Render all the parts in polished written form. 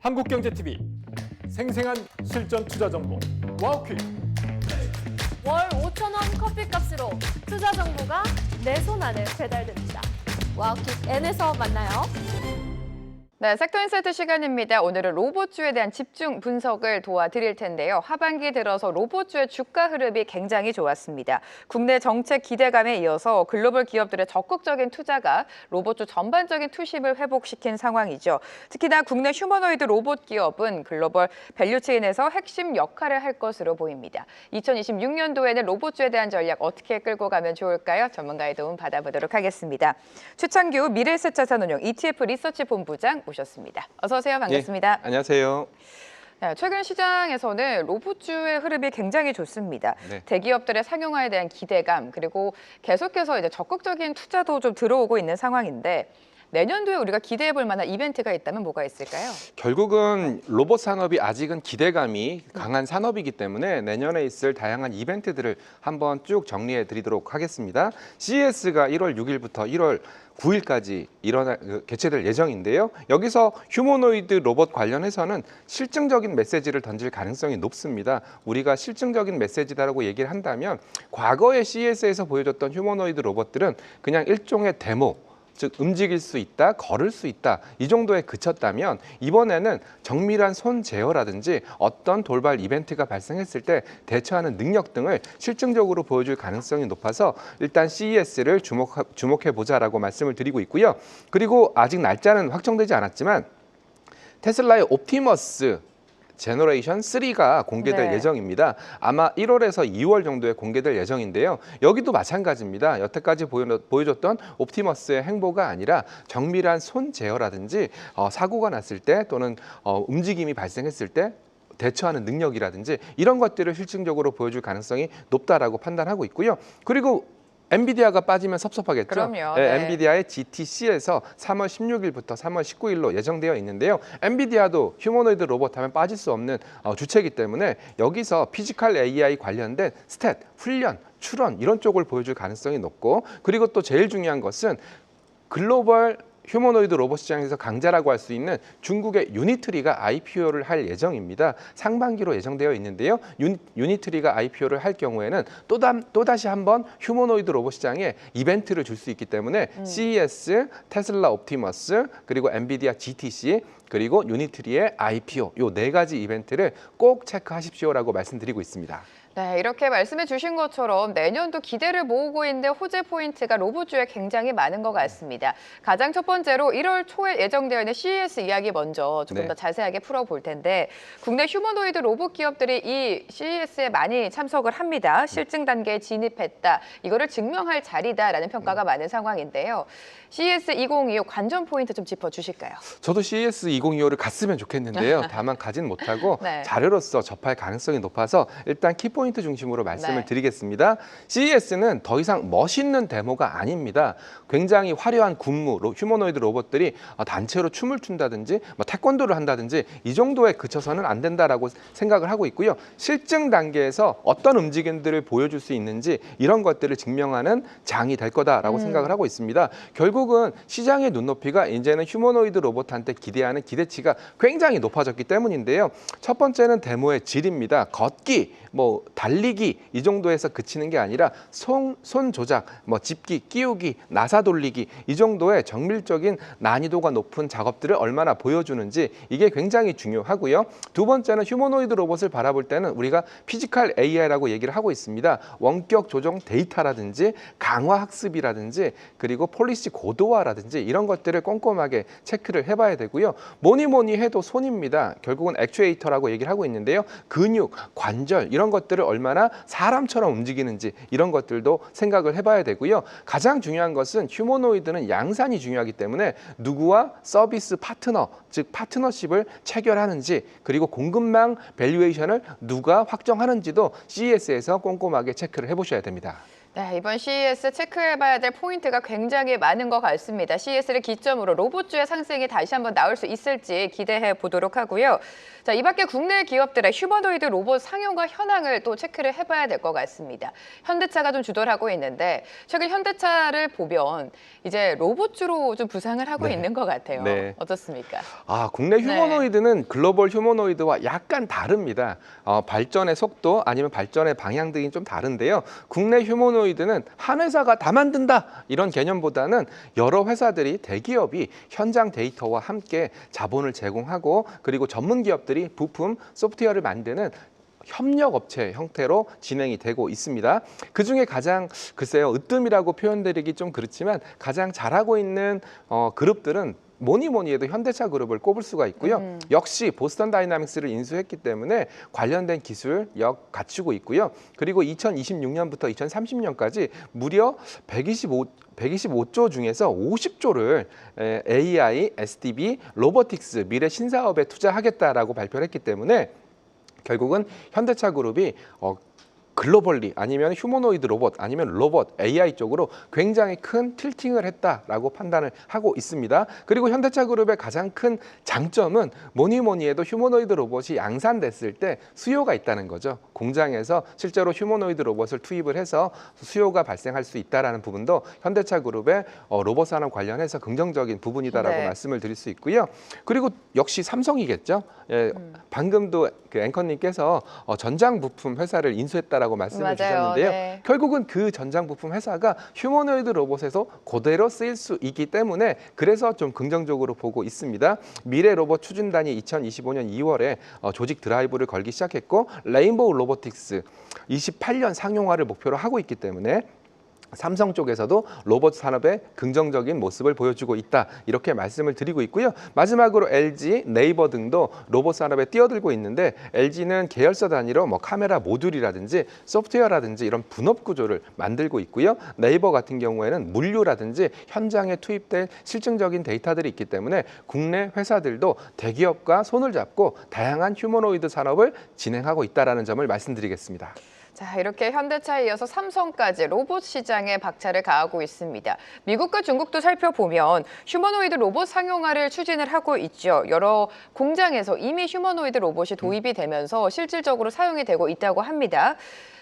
한국경제TV 생생한 실전 투자 정보 와우퀵. 월 5,000원 커피값으로 투자 정보가 내 손 안에 배달됩니다. 와우킥 N에서 만나요. 네, 섹터 인사이트 시간입니다. 오늘은 로봇주에 대한 집중 분석을 도와드릴 텐데요. 하반기 들어서 로봇주의 주가 흐름이 굉장히 좋았습니다. 국내 정책 기대감에 이어서 글로벌 기업들의 적극적인 투자가 로봇주 전반적인 투심을 회복시킨 상황이죠. 특히나 국내 휴머노이드 로봇 기업은 글로벌 밸류체인에서 핵심 역할을 할 것으로 보입니다. 2026년도에는 로봇주에 대한 전략 어떻게 끌고 가면 좋을까요? 전문가의 도움 받아보도록 하겠습니다. 최창규 미래에셋자산운용 ETF 리서치 본부장 모셨습니다. 어서 오세요. 반갑습니다. 네, 안녕하세요. 네, 최근 시장에서는 로봇주의 흐름이 굉장히 좋습니다. 네. 대기업들의 상용화에 대한 기대감 그리고 계속해서 이제 적극적인 투자도 좀 들어오고 있는 상황인데 내년도에 우리가 기대해 볼 만한 이벤트가 있다면 뭐가 있을까요? 결국은 로봇 산업이 아직은 기대감이 강한 산업이기 때문에 내년에 있을 다양한 이벤트들을 한번 쭉 정리해 드리도록 하겠습니다. CES가 1월 6일부터 1월 9일까지 개최될 예정인데요. 여기서 휴머노이드 로봇 관련해서는 실증적인 메시지를 던질 가능성이 높습니다. 우리가 실증적인 메시지다라고 얘기를 한다면 과거의 CES에서 보여줬던 휴머노이드 로봇들은 그냥 일종의 데모, 즉 움직일 수 있다, 걸을 수 있다 이 정도에 그쳤다면 이번에는 정밀한 손 제어라든지 어떤 돌발 이벤트가 발생했을 때 대처하는 능력 등을 실증적으로 보여줄 가능성이 높아서 일단 CES를 주목해 보자라고 말씀을 드리고 있고요. 그리고 아직 날짜는 확정되지 않았지만 테슬라의 옵티머스 제너레이션 3가 공개될 네. 예정입니다. 아마 1월에서 2월 정도에 공개될 예정인데요. 여기도 마찬가지입니다. 여태까지 보여줬던 옵티머스의 행보가 아니라 정밀한 손 제어라든지 사고가 났을 때 또는 움직임이 발생했을 때 대처하는 능력이라든지 이런 것들을 실증적으로 보여줄 가능성이 높다라고 판단하고 있고요. 그리고 엔비디아가 빠지면 섭섭하겠죠. 그럼요. 네, 네. 엔비디아의 GTC에서 3월 16일부터 3월 19일로 예정되어 있는데요. 엔비디아도 휴머노이드 로봇 하면 빠질 수 없는 주체이기 때문에 여기서 피지컬 AI 관련된 스탯, 훈련, 출원 이런 쪽을 보여줄 가능성이 높고 그리고 또 제일 중요한 것은 글로벌 휴머노이드 로봇 시장에서 강자라고 할 수 있는 중국의 유니트리가 IPO를 할 예정입니다. 상반기로 예정되어 있는데요. 유니트리가 IPO를 할 경우에는 또다시 한번 휴머노이드 로봇 시장에 이벤트를 줄 수 있기 때문에 CES, 테슬라 옵티머스, 그리고 엔비디아 GTC, 그리고 유니트리의 IPO 요 네 가지 이벤트를 꼭 체크하십시오라고 말씀드리고 있습니다. 네, 이렇게 말씀해 주신 것처럼 내년도 기대를 모으고 있는 호재 포인트가 로봇주에 굉장히 많은 것 같습니다. 가장 첫 번째로 1월 초에 예정되어 있는 CES 이야기 먼저 조금 네. 더 자세하게 풀어볼 텐데 국내 휴머노이드 로봇 기업들이 이 CES에 많이 참석을 합니다. 실증 단계에 진입했다. 이거를 증명할 자리다라는 평가가 많은 상황인데요. CES 2025 관전 포인트 좀 짚어주실까요? 저도 CES 2025를 갔으면 좋겠는데요. 다만 가진 못하고 네. 자료로서 접할 가능성이 높아서 일단 키포인트 중심으로 말씀을 네. 드리겠습니다. CES는 더 이상 멋있는 데모가 아닙니다. 굉장히 화려한 군무, 휴머노이드 로봇들이 단체로 춤을 춘다든지 태권도를 한다든지 이 정도에 그쳐서는 안 된다라고 생각을 하고 있고요. 실증 단계에서 어떤 움직임들을 보여줄 수 있는지 이런 것들을 증명하는 장이 될 거다라고 생각을 하고 있습니다. 결국은 시장의 눈높이가 이제는 휴머노이드 로봇한테 기대하는 기대치가 굉장히 높아졌기 때문인데요. 첫 번째는 데모의 질입니다. 걷기, 달리기 이 정도에서 그치는 게 아니라 손 조작, 집기, 끼우기, 나사 돌리기 이 정도의 정밀적인 난이도가 높은 작업들을 얼마나 보여주는지 이게 굉장히 중요하고요. 두 번째는 휴머노이드 로봇을 바라볼 때는 우리가 피지컬 AI라고 얘기를 하고 있습니다. 원격 조정 데이터라든지 강화 학습이라든지 그리고 폴리시 고도화라든지 이런 것들을 꼼꼼하게 체크를 해봐야 되고요. 뭐니 해도 손입니다. 결국은 액추에이터라고 얘기를 하고 있는데요. 근육, 관절 이런 것들을 얼마나 사람처럼 움직이는지 이런 것들도 생각을 해봐야 되고요. 가장 중요한 것은 휴머노이드는 양산이 중요하기 때문에 누구와 서비스 파트너, 즉 파트너십을 체결하는지 그리고 공급망 밸류에이션을 누가 확정하는지도 CES에서 꼼꼼하게 체크를 해보셔야 됩니다. 네, 이번 CES 체크해봐야 될 포인트가 굉장히 많은 것 같습니다. CES를 기점으로 로봇주의 상승이 다시 한번 나올 수 있을지 기대해 보도록 하고요. 자, 이 밖에 국내 기업들의 휴머노이드 로봇 상용화 현황을 또 체크를 해봐야 될 것 같습니다. 현대차가 좀 주도를 하고 있는데 최근 현대차를 보면 이제 로봇주로 좀 부상을 하고 있는 것 같아요. 네. 어떻습니까? 국내 휴머노이드는 글로벌 휴머노이드와 약간 다릅니다. 발전의 속도 아니면 발전의 방향 등이 좀 다른데요. 국내 휴머노이드는 한 회사가 다 만든다 이런 개념보다는 여러 회사들이 대기업이 현장 데이터와 함께 자본을 제공하고 그리고 전문 기업들이 부품, 소프트웨어를 만드는 협력업체 형태로 진행이 되고 있습니다. 그중에 가장 글쎄요 으뜸이라고 표현드리기 좀 그렇지만 가장 잘하고 있는 그룹들은 뭐니 해도 현대차 그룹을 꼽을 수가 있고요. 역시 보스턴 다이나믹스를 인수했기 때문에 관련된 기술력 갖추고 있고요. 그리고 2026년부터 2030년까지 무려 125조 중에서 50조를 AI, SDB, 로보틱스, 미래 신사업에 투자하겠다라고 발표를 했기 때문에 결국은 현대차 그룹이 글로벌리 아니면 휴머노이드 로봇 아니면 로봇 AI 쪽으로 굉장히 큰 틸팅을 했다라고 판단을 하고 있습니다. 그리고 현대차 그룹의 가장 큰 장점은 뭐니 해도 휴머노이드 로봇이 양산됐을 때 수요가 있다는 거죠. 공장에서 실제로 휴머노이드 로봇을 투입을 해서 수요가 발생할 수 있다라는 부분도 현대차 그룹의 로봇 산업 관련해서 긍정적인 부분이다라고 네. 말씀을 드릴 수 있고요. 그리고 역시 삼성이겠죠. 예, 방금도 그 앵커님께서 전장 부품 회사를 인수했다라고 말씀을 맞아요. 주셨는데요. 네. 결국은 그 전장 부품 회사가 휴머노이드 로봇에서 그대로 쓰일 수 있기 때문에 그래서 좀 긍정적으로 보고 있습니다. 미래 로봇 추진단이 2025년 2월에 조직 드라이브를 걸기 시작했고 레인보우 로보틱스 28년 상용화를 목표로 하고 있기 때문에 삼성 쪽에서도 로봇 산업의 긍정적인 모습을 보여주고 있다 이렇게 말씀을 드리고 있고요. 마지막으로 LG, 네이버 등도 로봇 산업에 뛰어들고 있는데 LG는 계열사 단위로 카메라 모듈이라든지 소프트웨어라든지 이런 분업 구조를 만들고 있고요. 네이버 같은 경우에는 물류라든지 현장에 투입될 실증적인 데이터들이 있기 때문에 국내 회사들도 대기업과 손을 잡고 다양한 휴머노이드 산업을 진행하고 있다는 점을 말씀드리겠습니다. 자, 이렇게 현대차에 이어서 삼성까지 로봇 시장에 박차를 가하고 있습니다. 미국과 중국도 살펴보면 휴머노이드 로봇 상용화를 추진을 하고 있죠. 여러 공장에서 이미 휴머노이드 로봇이 도입이 되면서 실질적으로 사용이 되고 있다고 합니다.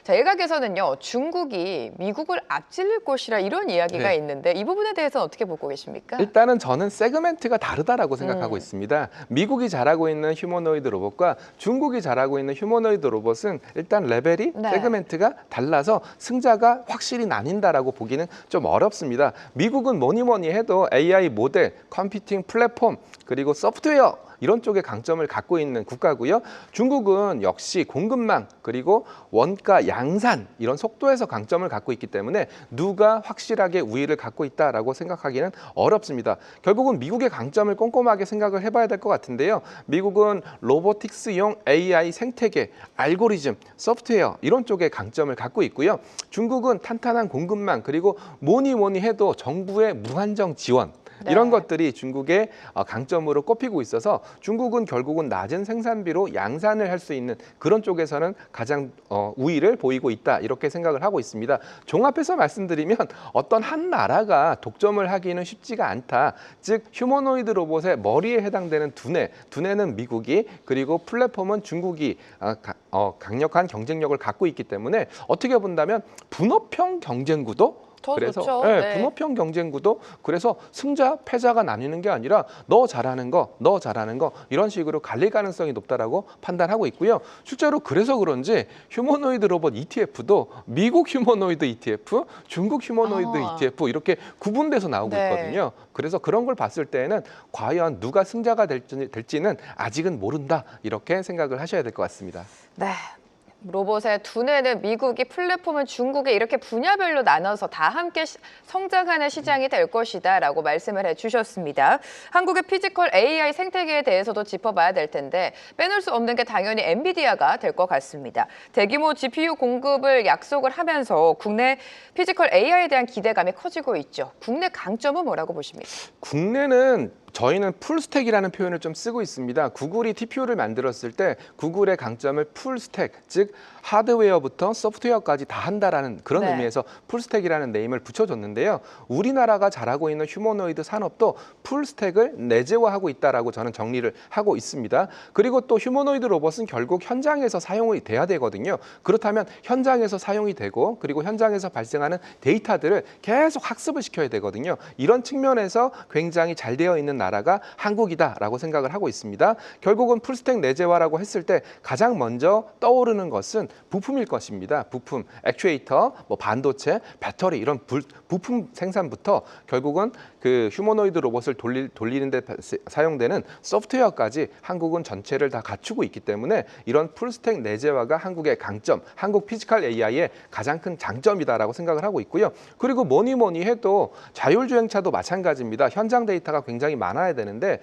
자, 일각에서는요, 중국이 미국을 앞질릴 것이라 이런 이야기가 네. 있는데 이 부분에 대해서는 어떻게 보고 계십니까? 일단은 저는 세그멘트가 다르다라고 생각하고 있습니다. 미국이 잘하고 있는 휴머노이드 로봇과 중국이 잘하고 있는 휴머노이드 로봇은 일단 레벨이 네. 세그멘트가 달라서 승자가 확실히 나뉜다라고 보기는 좀 어렵습니다. 미국은 뭐니 해도 AI 모델, 컴퓨팅 플랫폼, 그리고 소프트웨어 이런 쪽에 강점을 갖고 있는 국가고요. 중국은 역시 공급망 그리고 원가 양산 이런 속도에서 강점을 갖고 있기 때문에 누가 확실하게 우위를 갖고 있다라고 생각하기는 어렵습니다. 결국은 미국의 강점을 꼼꼼하게 생각을 해봐야 될 것 같은데요. 미국은 로보틱스용 AI 생태계, 알고리즘, 소프트웨어 이런 쪽에 강점을 갖고 있고요. 중국은 탄탄한 공급망 그리고 뭐니 해도 정부의 무한정 지원 이런 것들이 중국의 강점으로 꼽히고 있어서 중국은 결국은 낮은 생산비로 양산을 할 수 있는 그런 쪽에서는 가장 우위를 보이고 있다 이렇게 생각을 하고 있습니다. 종합해서 말씀드리면 어떤 한 나라가 독점을 하기는 쉽지가 않다. 즉 휴머노이드 로봇의 머리에 해당되는 두뇌는 미국이 그리고 플랫폼은 중국이 강력한 경쟁력을 갖고 있기 때문에 어떻게 본다면 분업형 경쟁 구도 그래서 좋죠. 네, 분업형 경쟁 구도 그래서 승자 패자가 나뉘는 게 아니라 너 잘하는 거 이런 식으로 갈릴 가능성이 높다라고 판단하고 있고요. 실제로 그래서 그런지 휴머노이드 로봇 ETF도 미국 휴머노이드 ETF, 중국 휴머노이드 ETF 이렇게 구분돼서 나오고 네. 있거든요. 그래서 그런 걸 봤을 때는 과연 누가 승자가 될지는 아직은 모른다 이렇게 생각을 하셔야 될 것 같습니다. 네. 로봇의 두뇌는 미국이, 플랫폼은 중국이 이렇게 분야별로 나눠서 다 함께 성장하는 시장이 될 것이다라고 말씀을 해주셨습니다. 한국의 피지컬 AI 생태계에 대해서도 짚어봐야 될 텐데 빼놓을 수 없는 게 당연히 엔비디아가 될 것 같습니다. 대규모 GPU 공급을 약속을 하면서 국내 피지컬 AI에 대한 기대감이 커지고 있죠. 국내 강점은 뭐라고 보십니까? 국내는 저희는 풀스택이라는 표현을 좀 쓰고 있습니다. 구글이 TPU를 만들었을 때 구글의 강점을 풀스택, 즉 하드웨어부터 소프트웨어까지 다 한다라는 그런 네. 의미에서 풀스택이라는 네임을 붙여줬는데요. 우리나라가 잘하고 있는 휴머노이드 산업도 풀스택을 내재화하고 있다라고 저는 정리를 하고 있습니다. 그리고 또 휴머노이드 로봇은 결국 현장에서 사용이 돼야 되거든요. 그렇다면 현장에서 사용이 되고 그리고 현장에서 발생하는 데이터들을 계속 학습을 시켜야 되거든요. 이런 측면에서 굉장히 잘 되어 있는 나라가 한국이다라고 생각을 하고 있습니다. 결국은 풀스택 내재화라고 했을 때 가장 먼저 떠오르는 것은 부품일 것입니다. 부품, 액추에이터, 뭐 반도체, 배터리 이런 부품 생산부터 결국은 그 휴머노이드 로봇을 돌리는 데 사용되는 소프트웨어까지 한국은 전체를 다 갖추고 있기 때문에 이런 풀스택 내재화가 한국의 강점, 한국 피지컬 AI의 가장 큰 장점이다라고 생각을 하고 있고요. 그리고 뭐니 해도 자율주행차도 마찬가지입니다. 현장 데이터가 굉장히 많아야 되는데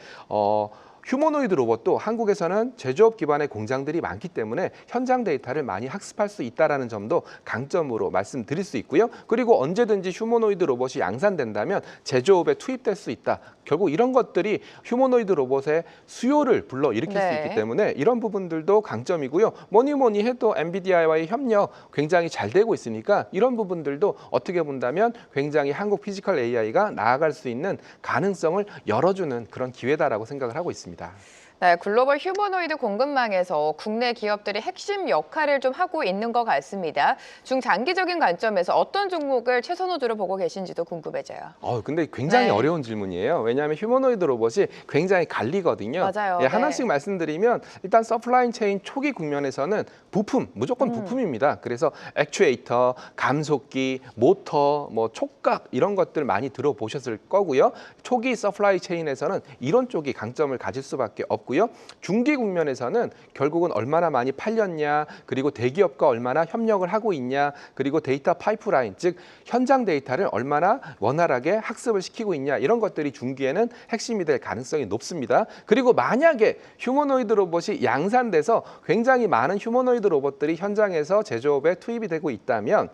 휴머노이드 로봇도 한국에서는 제조업 기반의 공장들이 많기 때문에 현장 데이터를 많이 학습할 수 있다는 점도 강점으로 말씀드릴 수 있고요. 그리고 언제든지 휴머노이드 로봇이 양산된다면 제조업에 투입될 수 있다. 결국 이런 것들이 휴머노이드 로봇의 수요를 불러일으킬 수 있기 때문에 이런 부분들도 강점이고요. 뭐니 해도 엔비디아와의 협력 굉장히 잘 되고 있으니까 이런 부분들도 어떻게 본다면 굉장히 한국 피지컬 AI가 나아갈 수 있는 가능성을 열어주는 그런 기회다라고 생각을 하고 있습니다. 네, 글로벌 휴머노이드 공급망에서 국내 기업들이 핵심 역할을 좀 하고 있는 것 같습니다. 중장기적인 관점에서 어떤 종목을 최선호주로 보고 계신지도 궁금해져요. 근데 굉장히 네. 어려운 질문이에요. 왜냐하면 휴머노이드 로봇이 굉장히 갈리거든요. 맞아요. 예, 하나씩 말씀드리면 일단 서플라이 체인 초기 국면에서는 부품, 무조건 부품입니다. 그래서 액추에이터, 감속기, 모터, 뭐 촉각 이런 것들 많이 들어보셨을 거고요. 초기 서플라이 체인에서는 이런 쪽이 강점을 가질 수밖에 없고요. 중기 국면에서는 결국은 얼마나 많이 팔렸냐, 그리고 대기업과 얼마나 협력을 하고 있냐, 그리고 데이터 파이프라인, 즉 현장 데이터를 얼마나 원활하게 학습을 시키고 있냐 이런 것들이 중기에는 핵심이 될 가능성이 높습니다. 그리고 만약에 휴머노이드 로봇이 양산돼서 굉장히 많은 휴머노이드 로봇들이 현장에서 제조업에 투입이 되고 있다면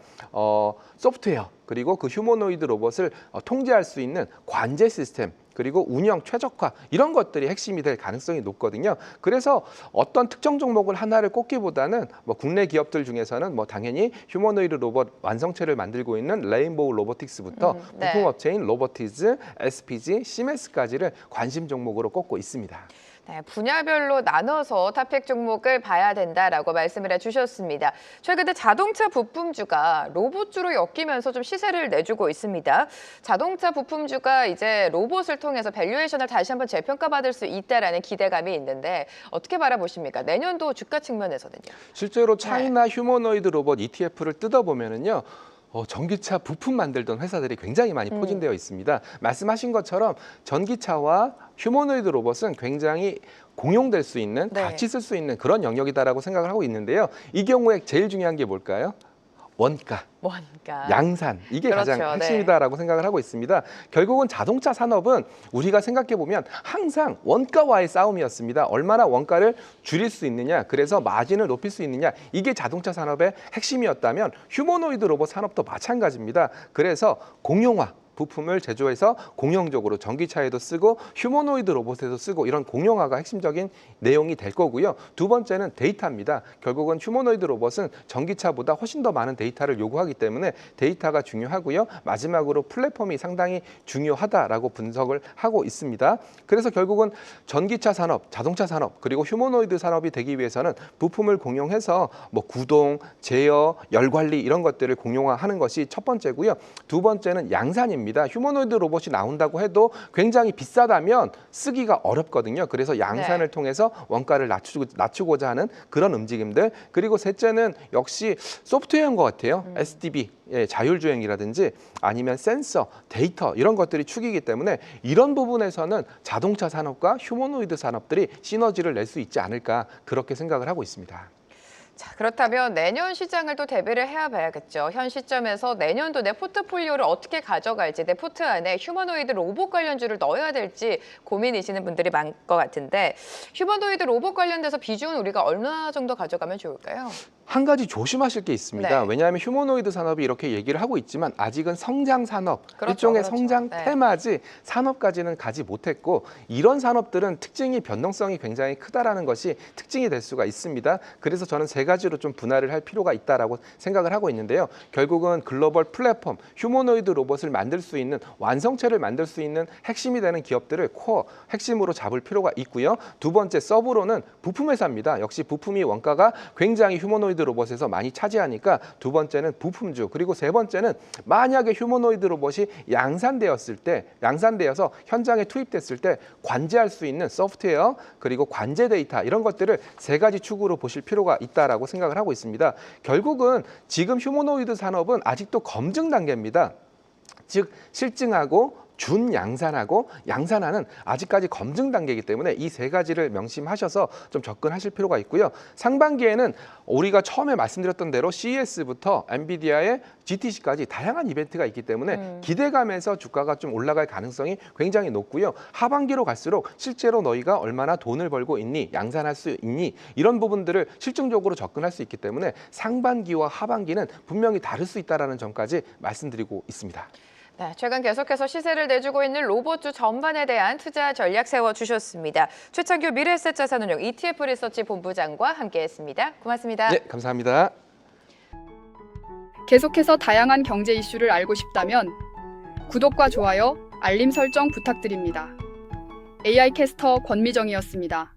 소프트웨어 그리고 그 휴머노이드 로봇을 통제할 수 있는 관제 시스템 그리고 운영 최적화 이런 것들이 핵심이 될 가능성이 높거든요. 그래서 어떤 특정 종목을 하나를 꼽기보다는 뭐 국내 기업들 중에서는 뭐 당연히 휴머노이드 로봇 완성체를 만들고 있는 레인보우 로보틱스부터 네. 부품 업체인 로보티즈, SPG, 시메스까지를 관심 종목으로 꼽고 있습니다. 네, 분야별로 나눠서 탑픽 종목을 봐야 된다라고 말씀을 해주셨습니다. 최근에 자동차 부품주가 로봇주로 엮이면서 좀 시세를 내주고 있습니다. 자동차 부품주가 이제 로봇을 통해서 밸류에이션을 다시 한번 재평가받을 수 있다라는 기대감이 있는데 어떻게 바라보십니까? 내년도 주가 측면에서는요. 실제로 차이나 휴머노이드 로봇 ETF를 뜯어보면은요. 전기차 부품 만들던 회사들이 굉장히 많이 포진되어 있습니다. 말씀하신 것처럼 전기차와 휴머노이드 로봇은 굉장히 공용될 수 있는, 같이 쓸 수 있는 그런 영역이다라고 생각을 하고 있는데요. 이 경우에 제일 중요한 게 뭘까요? 원가. 양산 이게 그렇죠, 가장 핵심이다라고 생각을 하고 있습니다. 결국은 자동차 산업은 우리가 생각해 보면 항상 원가와의 싸움이었습니다. 얼마나 원가를 줄일 수 있느냐, 그래서 마진을 높일 수 있느냐 이게 자동차 산업의 핵심이었다면 휴머노이드 로봇 산업도 마찬가지입니다. 그래서 공용화 부품을 제조해서 공용적으로 전기차에도 쓰고 휴머노이드 로봇에도 쓰고 이런 공용화가 핵심적인 내용이 될 거고요. 두 번째는 데이터입니다. 결국은 휴머노이드 로봇은 전기차보다 훨씬 더 많은 데이터를 요구하기 때문에 데이터가 중요하고요. 마지막으로 플랫폼이 상당히 중요하다라고 분석을 하고 있습니다. 그래서 결국은 전기차 산업, 자동차 산업, 그리고 휴머노이드 산업이 되기 위해서는 부품을 공용해서 뭐 구동, 제어, 열 관리 이런 것들을 공용화하는 것이 첫 번째고요. 두 번째는 양산입니다. 휴머노이드 로봇이 나온다고 해도 굉장히 비싸다면 쓰기가 어렵거든요. 그래서 양산을 통해서 원가를 낮추고자 하는 그런 움직임들. 그리고 셋째는 역시 소프트웨어인 것 같아요. SDB, 자율주행이라든지 아니면 센서, 데이터 이런 것들이 축이기 때문에 이런 부분에서는 자동차 산업과 휴머노이드 산업들이 시너지를 낼 수 있지 않을까 그렇게 생각을 하고 있습니다. 자, 그렇다면 내년 시장을 또 대비를 해야 봐야겠죠. 현 시점에서 내년도 내 포트폴리오를 어떻게 가져갈지, 내 포트 안에 휴머노이드 로봇 관련주를 넣어야 될지 고민이시는 분들이 많을 것 같은데 휴머노이드 로봇 관련돼서 비중은 우리가 얼마 정도 가져가면 좋을까요? 한 가지 조심하실 게 있습니다. 네. 왜냐하면 휴머노이드 산업이 이렇게 얘기를 하고 있지만 아직은 성장 산업, 그렇죠, 일종의 그렇죠. 성장 네. 테마지 산업까지는 가지 못했고 이런 산업들은 특징이 변동성이 굉장히 크다라는 것이 특징이 될 수가 있습니다. 그래서 저는 세 가지로 좀 분할을 할 필요가 있다라고 생각을 하고 있는데요. 결국은 글로벌 플랫폼, 휴머노이드 로봇을 만들 수 있는 완성체를 만들 수 있는 핵심이 되는 기업들을 코어, 핵심으로 잡을 필요가 있고요. 두 번째 서브로는 부품 회사입니다. 역시 부품이 원가가 굉장히 휴머노이드 로봇에서 많이 차지하니까 두 번째는 부품주, 그리고 세 번째는 만약에 휴머노이드 로봇이 양산되어서 현장에 투입됐을 때 관제할 수 있는 소프트웨어, 그리고 관제 데이터 이런 것들을 세 가지 축으로 보실 필요가 있다라고 생각을 하고 있습니다. 결국은 지금 휴머노이드 산업은 아직도 검증 단계입니다. 즉 실증하고 준양산하고 양산하는 아직까지 검증 단계이기 때문에 이 세 가지를 명심하셔서 좀 접근하실 필요가 있고요. 상반기에는 우리가 처음에 말씀드렸던 대로 CES부터 엔비디아의 GTC까지 다양한 이벤트가 있기 때문에 기대감에서 주가가 좀 올라갈 가능성이 굉장히 높고요. 하반기로 갈수록 실제로 너희가 얼마나 돈을 벌고 있니, 양산할 수 있니 이런 부분들을 실증적으로 접근할 수 있기 때문에 상반기와 하반기는 분명히 다를 수 있다는 점까지 말씀드리고 있습니다. 네, 최근 계속해서 시세를 내주고 있는 로봇주 전반에 대한 투자 전략 세워주셨습니다. 최창규 미래에셋자산운용 ETF 리서치 본부장과 함께했습니다. 고맙습니다. 네, 감사합니다. 계속해서 다양한 경제 이슈를 알고 싶다면 구독과 좋아요, 알림 설정 부탁드립니다. AI 캐스터 권미정이었습니다.